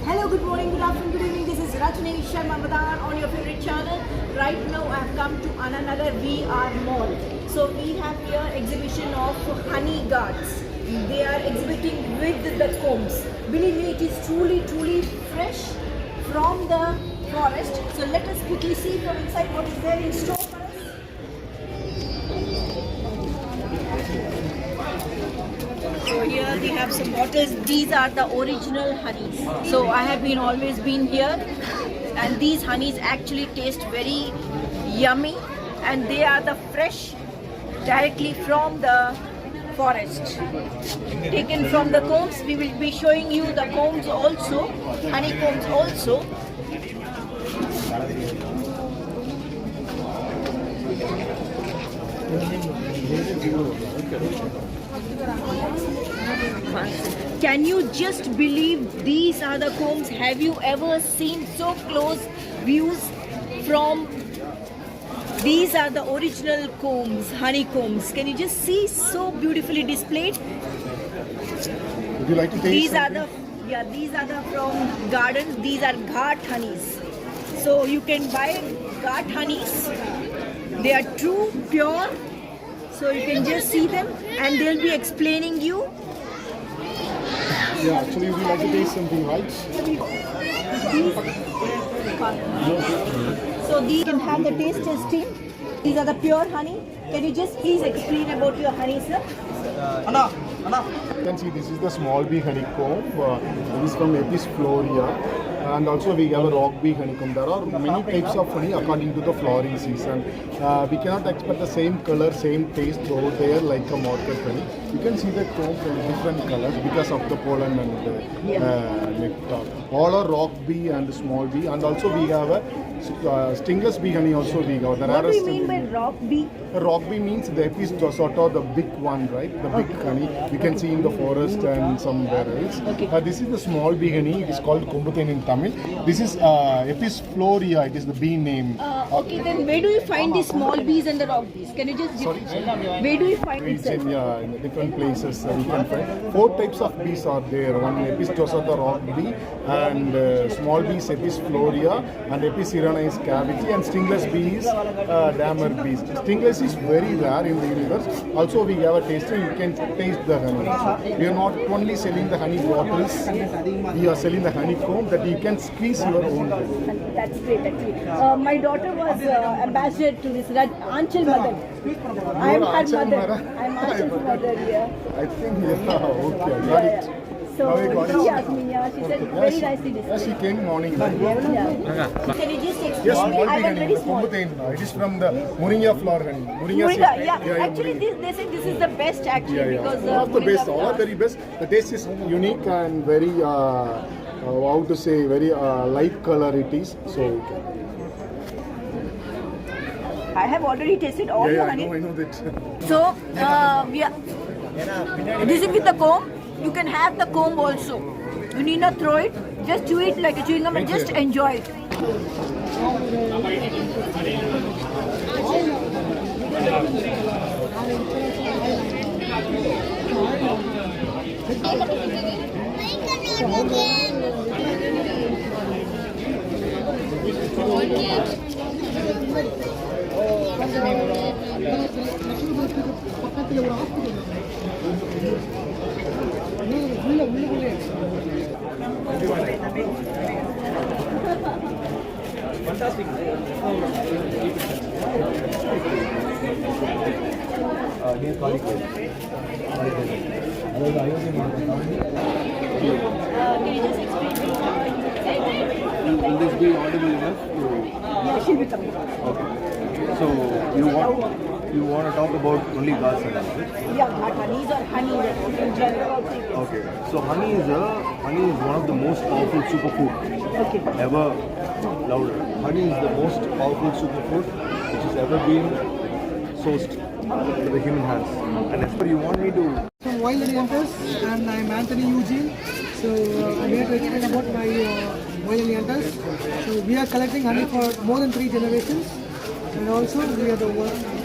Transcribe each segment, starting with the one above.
Hello, good morning, good afternoon, good evening. This is Rajni Sharma Madan on your favorite channel. Right now I have come to Ananagar VR Mall. So we have here exhibition of honey guards. They are exhibiting with the combs. Believe me, it is truly fresh from the forest. So let us quickly see from inside what is there in store for us. So here we have some bottles. These are the original honeys. So I have always been here, and these honeys actually taste very yummy, and they are the fresh directly from the forest, taken from the combs. We will be showing you the combs also, honeycombs also. Can you just believe these are the combs? Have you ever seen so close views from? These are the original combs, honeycombs. Can you just see, so beautifully displayed? Would you like to taste These are something? these are the from gardens. These are ghat honeys. So you can buy ghat honeys. They are true, pure. So you can just see them, and they'll be explaining you. Yeah, actually, would you like to taste something, right? So these can have the taste testing. These are the pure honey. Can you just please explain about your honey, sir? You can see this is the small bee honeycomb. This is from Apis florea. And also we have a rock bee honeycomb. There are many types of honey according to the flowering season. We cannot expect the same color, same taste over there like a market honey. You can see the comb from different colors because of the pollen and the nectar. All are rock bee and small bee, and also we have a stingless bee honey also we have. The What do you rarest mean by rock bee? Rock bee means the Apis dorsata, the big one, right? The big honey you can see in the forest and somewhere else. This is the small bee honey. It is called Kombuthen in Tamil. This is Apis florea. It is the bee name. Okay, then where do you find the small bees and the rock bees? Can you just where do you find It's it? in different places. We can find 4 types of bees are there. One Apis dorsata rock bee, and small bees Apis florea, and Apis iraniis cavity, and stingless bees damer bees. Stingless is very rare in the universe. Also we have a tasting. You can taste the honey. We are not only selling the honey bottles. We are selling the honeycomb that you can squeeze your own. That's great, actually. My daughter was ambassador to this Anchal mother. I am her mother. I am Anchal's mother. Yeah. I think okay, got it. So Now we got it. she asked me. Yeah, she said very nicely Yeah, displayed. she came morning. Yeah. Can you just explain? Yes, small I bee was honey. very small. Kombuthen. It is from the Moringa flower honey. Moringa, seed. yeah. Actually, they said this is the best actually because one of the Moringa best, all are flowers. very best. The taste is unique and very, how to say, very light color it is. So, I have already tasted all the I honey. know that. So, this is with the comb. You can have the comb also. You need not throw it. Just chew it like a chewing gum and just enjoy it. Can you just explain? Will this be audible enough? Yeah, she'll be coming. Okay. So you want to talk about only gas and all, right? Yeah, but honeys or honey in general. Okay. So honey is one of the most powerful superfood Okay. ever loved. Honey is the most powerful superfood which has ever been sourced to the human hands. And if you want me to From Wild Eleanters, and I'm Anthony Eugene. So I'm here to explain about my Wild Eleanters. So we are collecting honey for more than 3 generations, and also we are the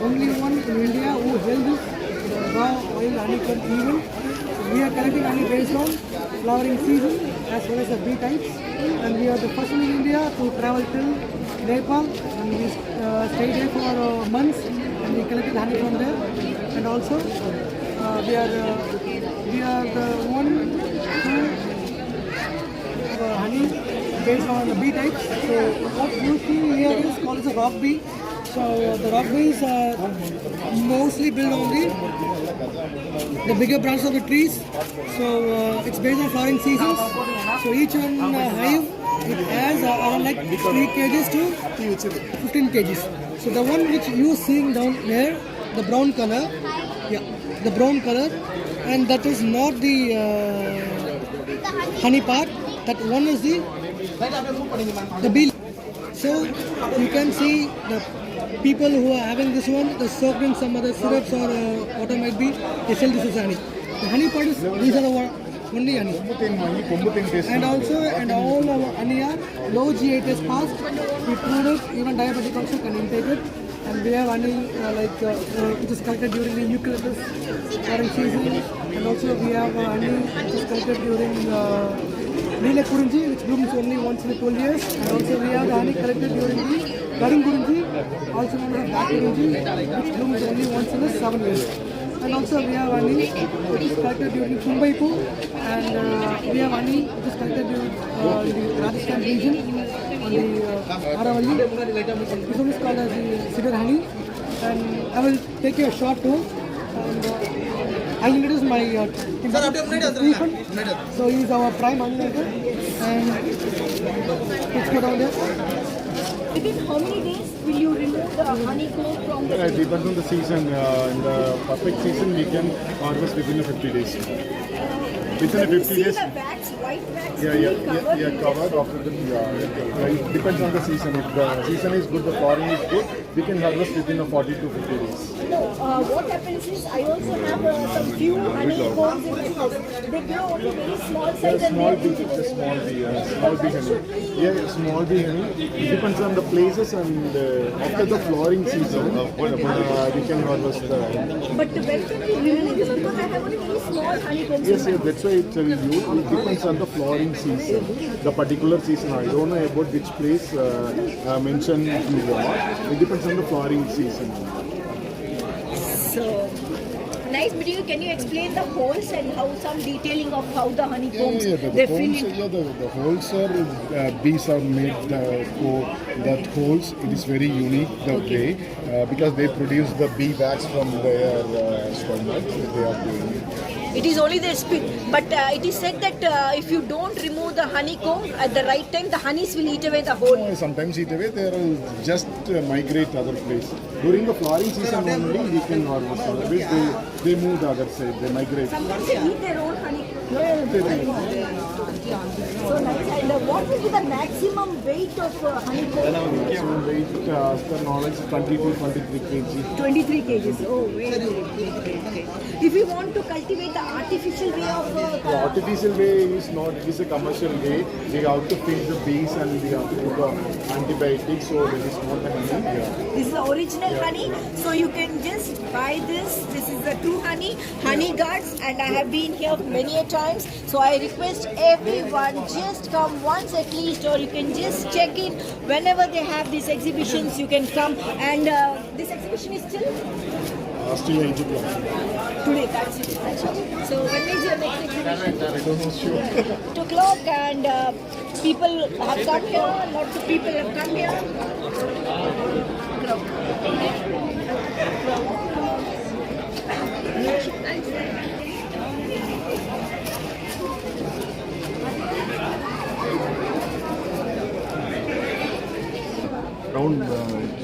only one in India who held this raw wild honeycomb event. So we are collecting honey based on flowering season as well as the bee types. And we are the first in India to travel till Nepal, and we stayed there for months, and we collected honey from there. And also we are the one who honey based on the bee types. So what you see here is called as a rock bee. So the rock bees are mostly built on the bigger branches of the trees. So it's based on flowering seasons. So each one hive it has around like 3 kgs to 15 kgs. So the one which you seeing down there, the brown color, the brown color, and that is not the honey part. That one is the bee. So you can see the people who are having this one, they soaked in some other syrups or what it might be, they sell this as honey. The honey part is, these are the only honey. And also, and all our honey are low GI test passed. We proved it, even diabetic also can intake it. And we have honey which is collected during the eucalyptus flowering season. And also we have honey which is collected during Neela Kurunji, which blooms only once in 12 years. And also we have the honey collected during the Garing Kurunji, also known as Black Kurunji, which blooms only once in 7 years. And also we have honey which is collected during Kumbaipu, and we have honey which is collected during the Rajasthan region on the Aravalli. This one is called as the cedar honey, and I will take you a short tour. And I'll introduce my Stephen. So he is our prime honey maker, and let's go down there. Within how many days will you remove the honeycomb from the It depends on the season. In the perfect season, we can harvest within 50 days. Within 50 see days. the wax, white wax Yeah, covered? covered after the. It depends on the season. If the season is good, the flowering is good, we can harvest within 40 to 50 days. No, what happens is I also have some few honeycombs in my house. They grow only very small size and Small they bee, small bee honey. Yeah, small bee honey. It depends on the places, and after the flowering season, we can harvest the honey. But when can we remove this? Because I have only very small honeycombs Yes, in my that's why I tell you, it depends on the flowering season, the particular season. I don't know about which place mentioned you want. It depends on the flowering season. So, nice video. Can you explain the holes and how some detailing of how the honeycombs they fill in? The holes are bees are made that holes. It is very unique the way because they produce the bee wax from their stomach. They are doing it. It is only the spit, but it is said that if you don't remove the honeycomb at the right time, the honeys will eat away the whole. Sometimes eat away. They are just migrate other place. During the flowering season only, we can harvest. Otherwise, they move the other side. They migrate. Sometimes they eat their own honey. Yeah, they do. So nice. And what will be the maximum weight of honeycomb? Maximum weight, as per knowledge, 20 to 23 kg. 23 kgs. Oh, very good. Okay. If we want to cultivate the artificial way of The artificial way is not, it is a commercial way. We have to feed the bees and we have to put the antibiotics, so that is not the honey. Yeah. this is the original honey. So you can just buy this. This is the true honey guards, and I have been here many a times. So I request everyone just come once at least, or you can just check in whenever they have these exhibitions. You can come, and this exhibition is still Still 8 o'clock. today. That's it. So when is your next exhibition? I don't know, sure. 2 o'clock, and people have come here. Lots of people have come here. Round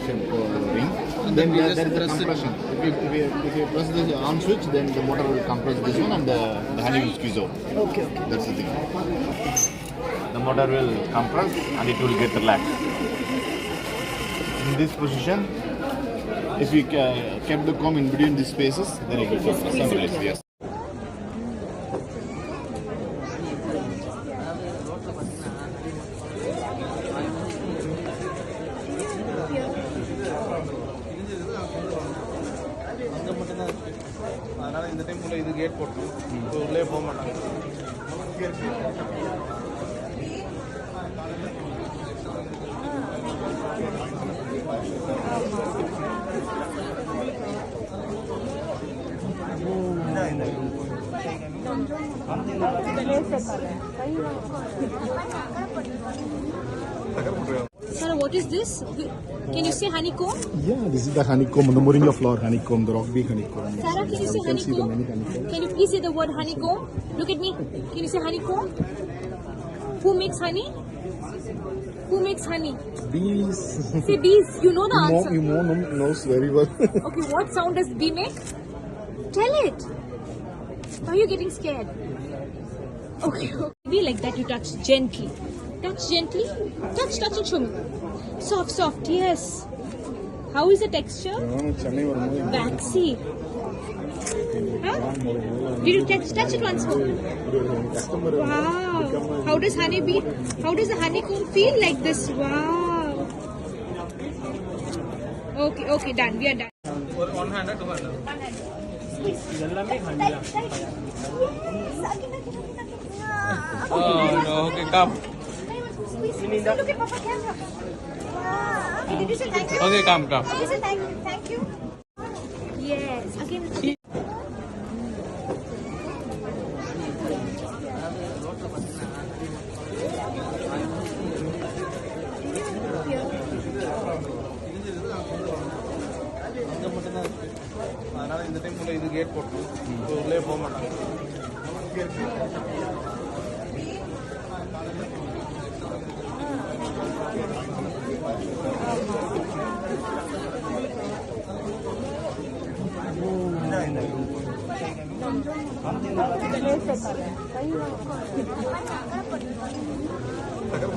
shape ring. Then there is a compression. If you press the on switch, then the motor will compress this one and the honey will squeeze out. Okay. That's the thing. The motor will compress and it will get relaxed. In this position, if we kept the comb in between these spaces, then it will compress and release. Yes. அதனால இந்த time உள்ள இது gate போட்டோம் உள்ளே போக மாட்டாங்க Sir, what is this? Can you say honeycomb? Yeah, this is the honeycomb, the moringa flower honeycomb, the rock bee honeycomb. Sarah, can you say can see the honeycomb? many honeycombs. Can you please say the word honeycomb? Look at me. Can you say honeycomb? Who makes honey? Who makes honey? Bees. Say bees. You know the answer. Imo knows very well. Okay, what sound does bee make? Tell it. Why are you getting scared? Okay. Be like that. You touch gently. Touch gently. Touch and show me. Soft, soft. Yes. How is the texture? Waxy. Huh? Did you touch it once more? Wow. How does the honeycomb feel like this? Wow. Okay, done. We are done. One hand or two hand? Oh no, okay, come. Look at Papa camera. Wow. Did you say thank you? Okay, come. Did you say thank you? Yes. Again. அதனால இந்த time இது gate போட்டு உள்ளே போக மாட்டாங்க. Sakar